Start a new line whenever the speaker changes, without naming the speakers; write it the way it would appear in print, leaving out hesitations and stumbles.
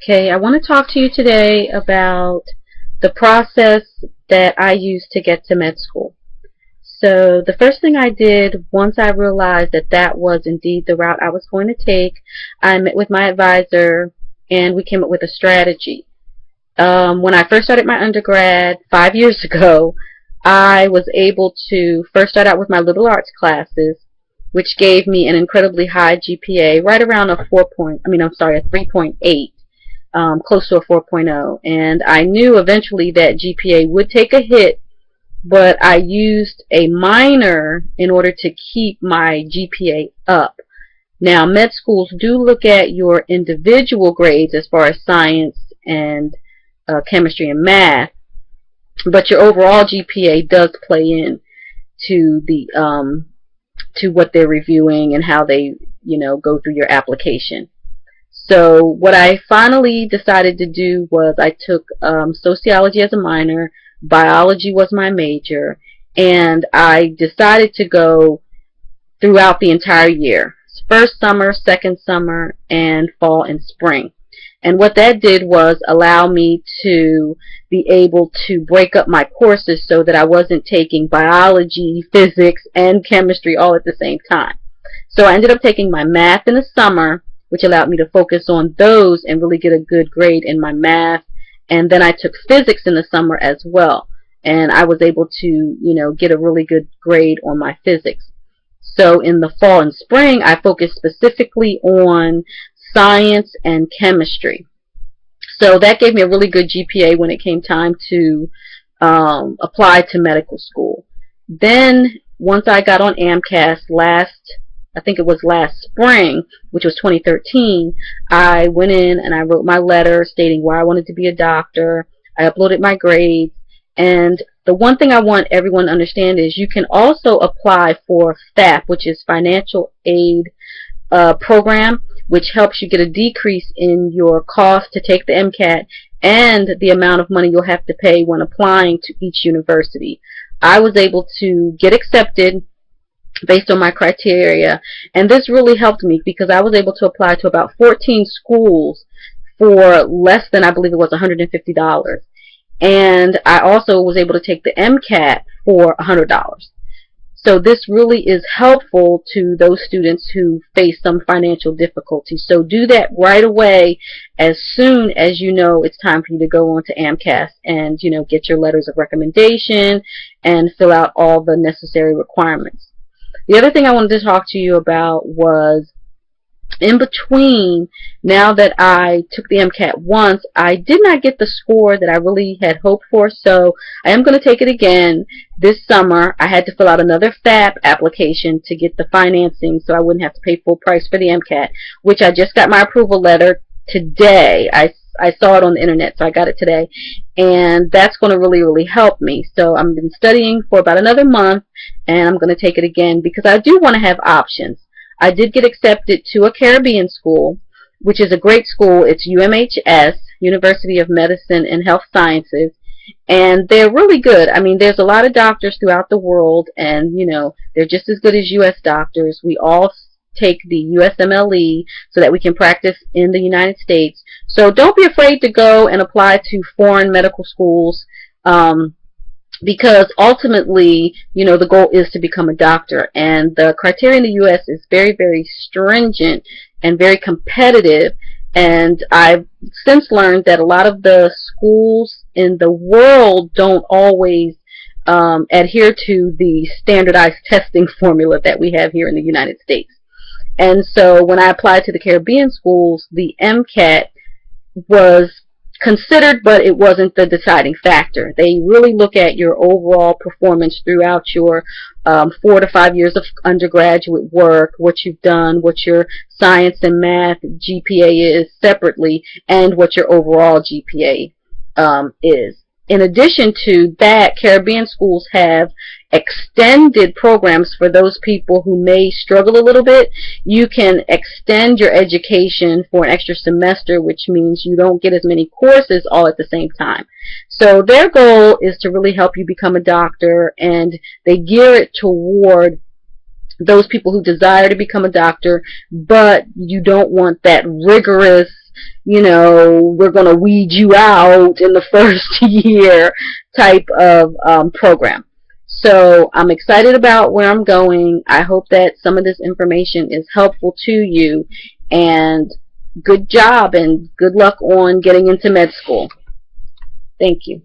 Okay, I want to talk to you today about the process that I used to get to med school. So the first thing I did once I realized that that was indeed the route I was going to take, I met with my advisor and we came up with a strategy. When I first started my undergrad 5 years ago, I was able to first start out with my liberal arts classes, which gave me an incredibly high GPA, right around a 3.8, close to a 4.0. And I knew eventually that GPA would take a hit, but I used a minor in order to keep my GPA up. Now, med schools do look at your individual grades as far as science and chemistry and math, but your overall GPA does play in to the to what they're reviewing and how they go through your application. So what I finally decided to do was I took sociology as a minor, biology was my major, and I decided to go throughout the entire year. First summer, second summer, and fall and spring. And what that did was allow me to be able to break up my courses so that I wasn't taking biology, physics, and chemistry all at the same time. So I ended up taking my math in the summer, which allowed me to focus on those and really get a good grade in my math. And then I took physics in the summer as well. And I was able to, get a really good grade on my physics. So in the fall and spring, I focused specifically on science and chemistry. So that gave me a really good GPA when it came time to apply to medical school. Then once I got on AMCAS I think it was last spring, which was 2013, I went in and I wrote my letter stating why I wanted to be a doctor. I uploaded my grades. And the one thing I want everyone to understand is you can also apply for FAP, which is Financial Aid Program, which helps you get a decrease in your cost to take the MCAT and the amount of money you'll have to pay when applying to each university. I was able to get accepted based on my criteria, and this really helped me because I was able to apply to about 14 schools for less than, I believe it was $150. And I also was able to take the MCAT for $100. So this really is helpful to those students who face some financial difficulty. So do that right away as soon as you know it's time for you to go on to AMCAS and get your letters of recommendation and fill out all the necessary requirements. The other thing I wanted to talk to you about was in between, now that I took the MCAT once, I did not get the score that I really had hoped for, so I am going to take it again this summer. I had to fill out another FAP application to get the financing so I wouldn't have to pay full price for the MCAT, which I just got my approval letter today. I saw it on the internet, so I got it today, and that's going to really help me. So I've been studying for about another month, and I'm going to take it again because I do want to have options. I did get accepted to a Caribbean school, which is a great school. It's UMHS, University of Medicine and Health Sciences, and they're really good. I mean, there's a lot of doctors throughout the world, and they're just as good as U.S. doctors. We all take the USMLE so that we can practice in the United States. So don't be afraid to go and apply to foreign medical schools. Because ultimately, the goal is to become a doctor. And the criteria in the U.S. is very stringent and very competitive. And I've since learned that a lot of the schools in the world don't always adhere to the standardized testing formula that we have here in the United States. And so when I applied to the Caribbean schools, the MCAT was considered, but it wasn't the deciding factor. They really look at your overall performance throughout your 4 to 5 years of undergraduate work, what you've done, what your science and math GPA is separately, and what your overall GPA is. In addition to that, Caribbean schools have extended programs for those people who may struggle a little bit. You can extend your education for an extra semester, which means you don't get as many courses all at the same time. So their goal is to really help you become a doctor, and they gear it toward those people who desire to become a doctor, but you don't want that rigorous we're going to weed you out in the first year type of program. So I'm excited about where I'm going. I hope that some of this information is helpful to you, and good job and good luck on getting into med school. Thank you.